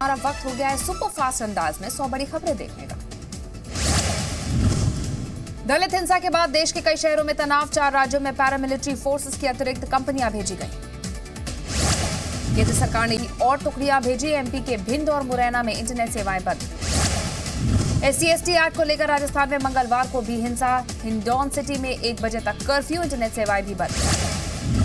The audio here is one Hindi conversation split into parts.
और अब वक्त हो गया है सुपर फास्ट अंदाज में 100 बड़ी खबरें देखने का। दलित हिंसा के बाद देश के कई शहरों में तनाव, 4 राज्यों में पैरामिलिट्री फोर्सेस की अतिरिक्त कंपनियां भेजी गई। केंद्र सरकार ने और टुकड़ियां भेजी, एमपी के भिंड और मुरैना में इंटरनेट सेवाएं बंद। SC/ST एक्ट को लेकर राजस्थान में मंगलवार को भी हिंसा, हिंडौन सिटी में 1 बजे तक कर्फ्यू, इंटरनेट सेवाएं भी बंद।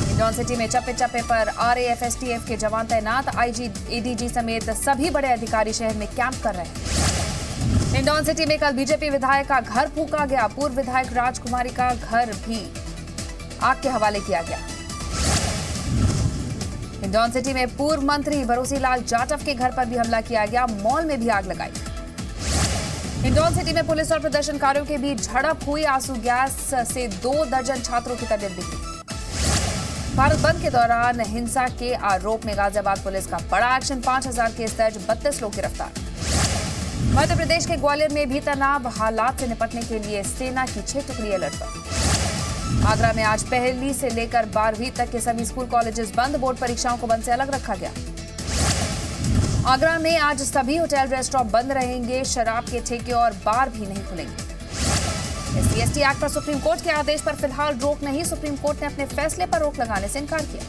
हिंडौन सिटी में चप्पे चप्पे पर RAF STF के जवान तैनात, IG ADG समेत सभी बड़े अधिकारी शहर में कैंप कर रहे हैं। हिंडौन सिटी में कल बीजेपी विधायक का घर फूंका गया, पूर्व विधायक राजकुमारी का घर भी आग के हवाले किया गया। हिंडौन सिटी में पूर्व मंत्री भरोसीलाल जाटव के घर पर भी हमला किया गया, मॉल में भी आग लगाई। हिंडौन सिटी में पुलिस और प्रदर्शनकारियों के बीच झड़प हुई, आंसू गैस से 2 दर्जन छात्रों की तबीयत बिगड़ी। भारत बंद के दौरान हिंसा के आरोप में गाजियाबाद पुलिस का बड़ा एक्शन, 5000 केस दर्ज, 32 लोग गिरफ्तार। मध्य प्रदेश के ग्वालियर में भी तनाव, हालात से निपटने के लिए सेना की 6 टुकड़ी अलर्ट पर। आगरा में आज पहली से लेकर 12वीं तक के सभी स्कूल कॉलेजेस बंद, बोर्ड परीक्षाओं को बंद से अलग रखा गया। आगरा में आज सभी होटल रेस्टोरेंट बंद रहेंगे, शराब के ठेके और बार भी नहीं खुलेंगे। SC/ST एक्ट पर सुप्रीम कोर्ट के आदेश पर फिलहाल रोक नहीं, सुप्रीम कोर्ट ने अपने फैसले पर रोक लगाने से इनकार किया।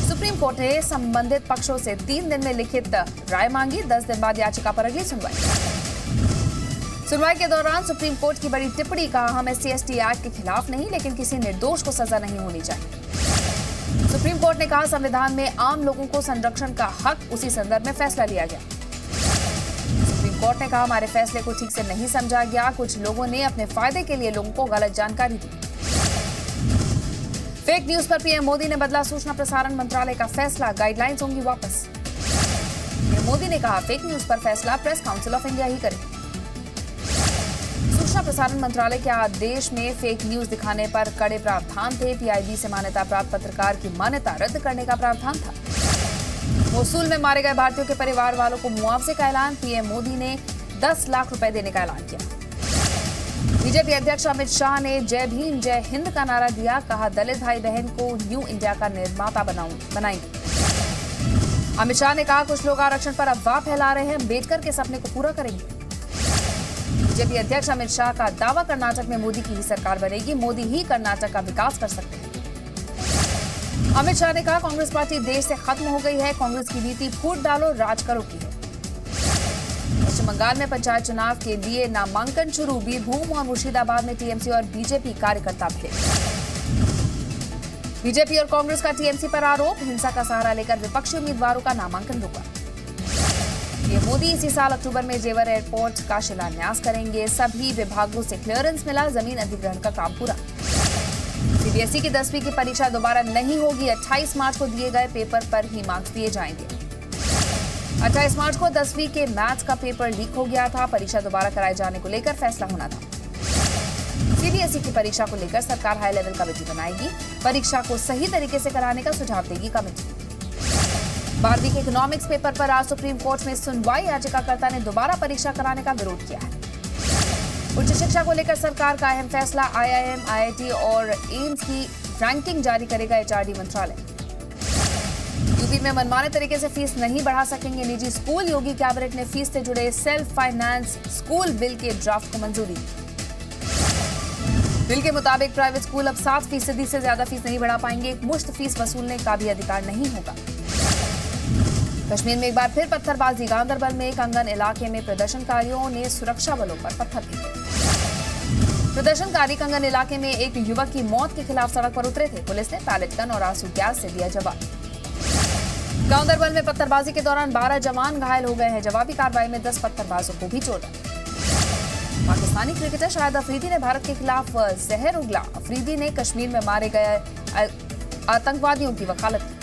सुप्रीम कोर्ट ने संबंधित पक्षों से 3 दिन में लिखित राय मांगी, 10 दिन बाद याचिका पर अगली सुनवाई। सुनवाई के दौरान सुप्रीम कोर्ट की बड़ी टिप्पणी, कहा हम SC/ST एक्ट के खिलाफ नहीं, लेकिन किसी निर्दोष को सजा नहीं होनी चाहिए। सुप्रीम कोर्ट ने कहा संविधान में आम लोगों को संरक्षण का हक, उसी संदर्भ में फैसला लिया गया। सुप्रीम कोर्ट ने कहा हमारे फैसले को ठीक से नहीं समझा गया, कुछ लोगों ने अपने फायदे के लिए लोगों को गलत जानकारी दी। फेक न्यूज पर पीएम मोदी ने बदला सूचना प्रसारण मंत्रालय का फैसला, गाइडलाइंस होंगी वापस। पीएम मोदी ने कहा फेक न्यूज पर फैसला प्रेस काउंसिल ऑफ इंडिया ही करे। सूचना प्रसारण मंत्रालय के आदेश में फेक न्यूज दिखाने पर कड़े प्रावधान थे, PIB से मान्यता प्राप्त पत्रकार की मान्यता रद्द करने का प्रावधान था। मोसूल में मारे गए भारतीयों के परिवार वालों को मुआवजे का ऐलान, पीएम मोदी ने 10 लाख रुपए देने का ऐलान किया। बीजेपी अध्यक्ष अमित शाह ने जय भीम जय हिंद का नारा दिया, कहा दलित भाई बहन को न्यू इंडिया का निर्माता बनाएंगे। अमित शाह ने कहा कुछ लोग आरक्षण पर अफवाह फैला रहे हैं, अम्बेडकर के सपने को पूरा करेंगे। बीजेपी अध्यक्ष अमित शाह का दावा, कर्नाटक में मोदी की ही सरकार बनेगी, मोदी ही कर्नाटक का विकास कर सकते हैं। अमित शाह ने कहा कांग्रेस पार्टी देश से खत्म हो गई है, कांग्रेस की नीति फूट डालो राज करो की है। पश्चिम बंगाल में पंचायत चुनाव के लिए नामांकन शुरू, बीरभूम और मुर्शिदाबाद में टीएमसी और बीजेपी कार्यकर्ता भिड़े। बीजेपी और कांग्रेस का टीएमसी पर आरोप, हिंसा का सहारा लेकर विपक्षी उम्मीदवारों का नामांकन रुका। पीएम मोदी इसी साल अक्टूबर में जेवर एयरपोर्ट का शिलान्यास करेंगे, सभी विभागों से क्लियरेंस मिला, जमीन अधिग्रहण का काम पूरा। CBSE की 10वीं की परीक्षा दोबारा नहीं होगी, 28 मार्च को दिए गए पेपर पर ही मार्क्स दिए जाएंगे। 28 मार्च को 10वीं के मैथ्स का पेपर लीक हो गया था, परीक्षा दोबारा कराए जाने को लेकर फैसला होना था। CBSE की परीक्षा को लेकर सरकार हाई लेवल कमेटी बनाएगी, परीक्षा को सही तरीके से कराने का सुझाव देगी कमेटी। 12वीं के इकोनॉमिक्स पेपर पर आज सुप्रीम कोर्ट में सुनवाई, याचिकाकर्ता ने दोबारा परीक्षा कराने का विरोध किया है। उच्च शिक्षा को लेकर सरकार का अहम फैसला, IIM, IIT और एम्स की रैंकिंग जारी करेगा HRD मंत्रालय। यूपी में मनमाने तरीके से फीस नहीं बढ़ा सकेंगे निजी स्कूल, योगी कैबिनेट ने फीस से जुड़े सेल्फ फाइनेंस स्कूल बिल के ड्राफ्ट को मंजूरी दी। बिल के मुताबिक प्राइवेट स्कूल अब 7% से ज्यादा फीस नहीं बढ़ा पाएंगे, मुफ्त फीस वसूलने का भी अधिकार नहीं होगा। कश्मीर में एक बार फिर पत्थरबाजी, गांदरबल में कंगन इलाके में प्रदर्शनकारियों ने सुरक्षा बलों पर पत्थर फेंके। प्रदर्शनकारी कंगन इलाके में एक युवक की मौत के खिलाफ सड़क पर उतरे थे, पुलिस ने पैलेट गन और आंसू गैस से दिया जवाब। गांदरबल में पत्थरबाजी के दौरान 12 जवान घायल हो गए हैं, जवाबी कार्रवाई में 10 पत्थरबाजों को भी चोट आई। पाकिस्तानी क्रिकेटर शाहिद अफरीदी ने भारत के खिलाफ जहर उगला, अफरीदी ने कश्मीर में मारे गए आतंकवादियों की वकालत की।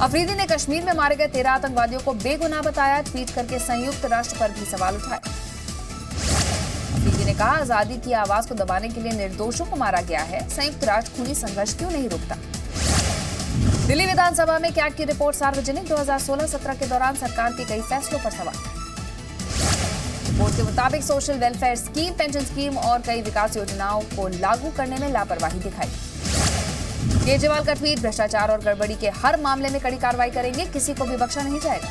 अफरीदी ने कश्मीर में मारे गए 13 आतंकवादियों को बेगुनाह बताया, ट्वीट करके संयुक्त राष्ट्र पर भी सवाल उठाए। अफरीदी ने कहा आजादी की आवाज को दबाने के लिए निर्दोषों को मारा गया है, संयुक्त राष्ट्र खूनी संघर्ष क्यों नहीं रोकता। दिल्ली विधानसभा में कैग की रिपोर्ट सार्वजनिक, 2016-17 के दौरान सरकार के कई फैसलों पर सवाल। रिपोर्ट के मुताबिक social welfare scheme, pension scheme और कई विकास योजनाओं को लागू करने में लापरवाही दिखाई। केजरीवाल का ट्वीट, भ्रष्टाचार और गड़बड़ी के हर मामले में कड़ी कार्रवाई करेंगे, किसी को भी बख्शा नहीं जाएगा।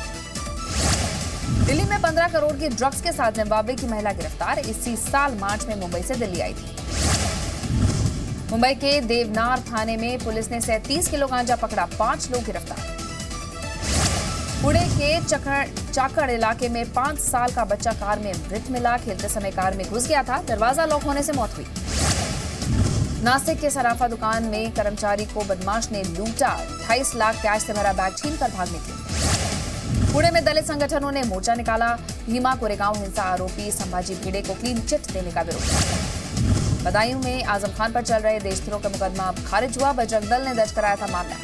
दिल्ली में 15 करोड़ की ड्रग्स के साथ जिम्बाब्वे की महिला गिरफ्तार, इसी साल मार्च में मुंबई से दिल्ली आई थी। मुंबई के देवनार थाने में पुलिस ने 37 किलो गांजा पकड़ा, 5 लोग गिरफ्तार। पुणे के चाकड़ इलाके में 5 साल का बच्चा कार में मृत मिला, खेलते समय कार में घुस गया था, दरवाजा लॉक होने से मौत हुई। नासिक के सराफा दुकान में कर्मचारी को बदमाश ने लूटा, 28 लाख कैश से भरा बैग छीनकर भाग निकले। पुणे में दलित संगठनों ने मोर्चा निकाला, भीमा कोरेगांव हिंसा आरोपी संभाजी भिड़े को क्लीन चिट देने का विरोध। बदायूं में आजम खान पर चल रहे देशद्रोह का मुकदमा अब खारिज हुआ, बजरंग दल ने दर्ज कराया था मामला।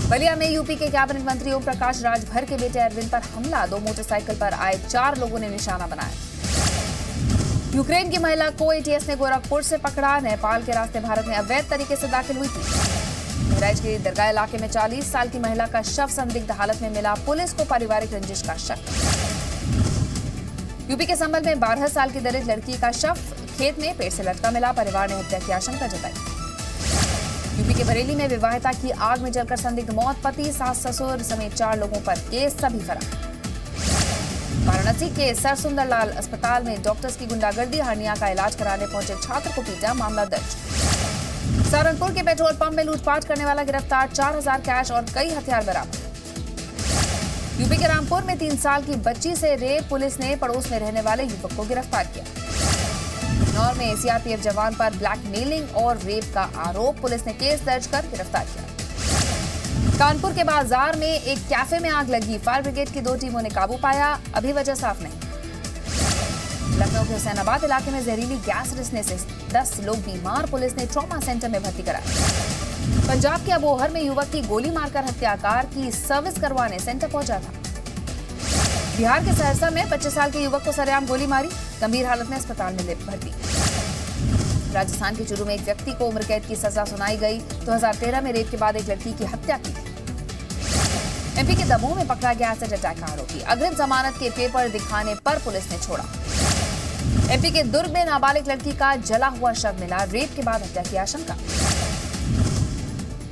बलिया में यूपी के कैबिनेट मंत्री ओम प्रकाश राजभर के बेटे अरविंद पर हमला, 2 मोटरसाइकिल पर आए 4 लोगों ने निशाना बनाया। यूक्रेन की महिला को एटीएस ने गोरखपुर से पकड़ा, नेपाल के रास्ते भारत में अवैध तरीके से दाखिल हुई थी। बहराइच के दरगाह इलाके में 40 साल की महिला का शव संदिग्ध हालत में मिला, पुलिस को पारिवारिक रंजिश का शक। यूपी के संभल में 12 साल की दलित लड़की का शव खेत में पेड़ से लटका मिला, परिवार ने हत्या की आशंका जताई। यूपी के बरेली में विवाहिता की आग में जलकर संदिग्ध मौत, पति सास ससुर समेत 4 लोगों पर केस, सभी फरार। वाराणसी के सर सुंदरलाल अस्पताल में डॉक्टर्स की गुंडागर्दी, हर्निया का इलाज कराने पहुंचे छात्र को पीटा, मामला दर्ज। सहारनपुर के पेट्रोल पंप में लूटपाट करने वाला गिरफ्तार, 4000 कैश और कई हथियार बरामद। यूपी के रामपुर में 3 साल की बच्ची से रेप, पुलिस ने पड़ोस में रहने वाले युवक को गिरफ्तार किया। बिजनौर में सीआरपीएफ जवान पर ब्लैकमेलिंग और रेप का आरोप, पुलिस ने केस दर्ज कर गिरफ्तार किया। कानपुर के बाजार में एक कैफे में आग लगी, फायर ब्रिगेड की 2 टीमों ने काबू पाया, अभी वजह साफ नहीं। लखनऊ के हुसैनाबाद इलाके में जहरीली गैस रिसने से 10 लोग बीमार, पुलिस ने ट्रॉमा सेंटर में भर्ती कराया। पंजाब के अबोहर में युवक की गोली मारकर हत्या, कार की सर्विस करवाने सेंटर पहुंचा था। बिहार के सहरसा में 25 साल के युवक को सरेआम गोली मारी, गंभीर हालत में अस्पताल में भर्ती। राजस्थान के चूरू में एक व्यक्ति को उम्र कैद की सजा सुनाई गई, 2013 में रेप के बाद एक लड़की की हत्या की। एमपी के दमोह में पकड़ा गया एसिड अटैक का आरोपी, अग्रिम जमानत के पेपर दिखाने पर पुलिस ने छोड़ा। एमपी के दुर्ग में नाबालिग लड़की का जला हुआ शव मिला, रेप के बाद हत्या की आशंका।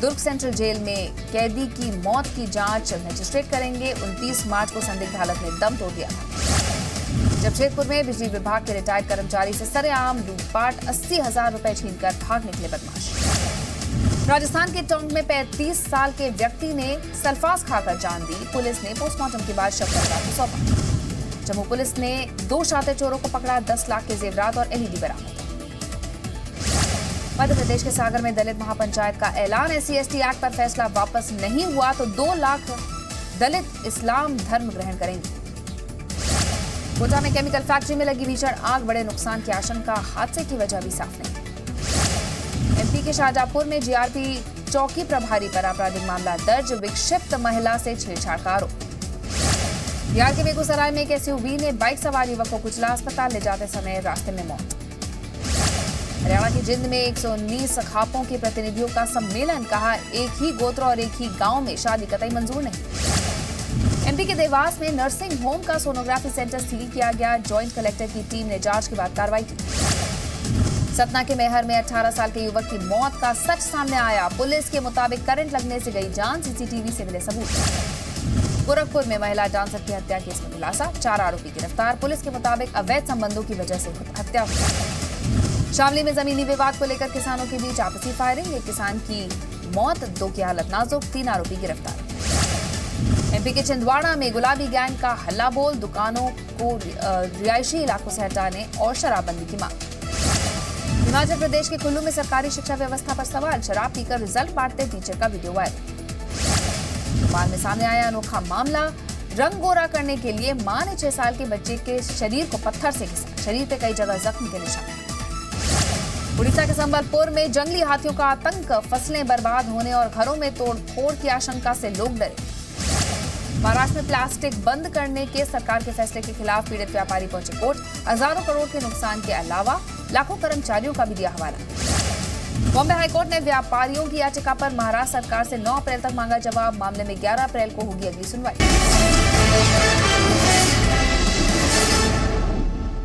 दुर्ग सेंट्रल जेल में कैदी की मौत की जांच मजिस्ट्रेट करेंगे, 29 मार्च को संदिग्ध हालत में दम तोड़ दिया था। जमशेदपुर में बिजली विभाग के रिटायर्ड कर्मचारी से सरेआम लूटपाट, 80,000 रुपए छीनकर भाग निकले बदमाश। राजस्थान के टोंक में 35 साल के व्यक्ति ने सल्फास खाकर जान दी, पुलिस ने पोस्टमार्टम के बाद शव परिवार को सौंपा। जम्मू पुलिस ने 2 शातिर चोरों को पकड़ा, 10 लाख के जेवरात और एलईडी बरामद। मध्य प्रदेश के सागर में दलित महापंचायत का ऐलान, SC/ST एक्ट पर फैसला वापस नहीं हुआ तो 2 लाख दलित इस्लाम धर्म ग्रहण करेंगे। कोटा में केमिकल फैक्ट्री में लगी भीषण आग, बड़े नुकसान की आशंका, हादसे की वजह भी साफ नहीं। एमपी के शाहजहांपुर में जीआरपी चौकी प्रभारी पर आपराधिक मामला दर्ज, विक्षिप्त महिला से छेड़छाड़ का आरोप। बिहार के बेगूसराय में एक SUV ने बाइक सवार युवक को कुचला, अस्पताल ले जाते समय रास्ते में मौत। हरियाणा की जिंद में 119 खापों के प्रतिनिधियों का सम्मेलन, कहा एक ही गोत्र और एक ही गांव में शादी कतई मंजूर नहीं। एमपी के देवास में नर्सिंग होम का सोनोग्राफी सेंटर सील किया गया, जॉइंट कलेक्टर की टीम ने जांच के बाद कार्रवाई की। सतना के मैहर में 18 साल के युवक की मौत का सच सामने आया, पुलिस के मुताबिक करंट लगने से गई जान, सीसीटीवी से मिले सबूत। गोरखपुर में महिला डांसर की हत्या केस में खुलासा, 4 आरोपी गिरफ्तार, पुलिस के मुताबिक अवैध संबंधों की वजह से हत्या हुई। शामली में जमीनी विवाद को लेकर किसानों के बीच आपसी फायरिंग, एक किसान की मौत, 2 की हालत नाजुक, 3 आरोपी गिरफ्तार। एमपी के छिंदवाड़ा में गुलाबी गैंग का हल्ला बोल, दुकानों को रिहायशी इलाकों से हटाने और शराबबंदी की मांग। हिमाचल प्रदेश के कुल्लू में सरकारी शिक्षा व्यवस्था पर सवाल, शराब पीकर रिजल्ट बांटते टीचर का वीडियो वायरल। भोपाल में सामने आया अनोखा मामला, रंग गोरा करने के लिए मां ने 6 साल के बच्चे के शरीर को पत्थर से घिसा, शरीर पे कई जगह जख्म के निशान। उड़ीसा के संबलपुर में जंगली हाथियों का आतंक, फसलें बर्बाद होने और घरों में तोड़फोड़ की आशंका से लोग डरे। महाराष्ट्र में प्लास्टिक बंद करने के सरकार के फैसले के खिलाफ पीड़ित व्यापारी पहुंचे कोर्ट, हजारों करोड़ के नुकसान के अलावा लाखों कर्मचारियों का भी दिया हवाला। बॉम्बे हाईकोर्ट ने व्यापारियों की याचिका पर महाराष्ट्र सरकार से 9 अप्रैल तक मांगा जवाब, मामले में 11 अप्रैल को होगी अगली सुनवाई।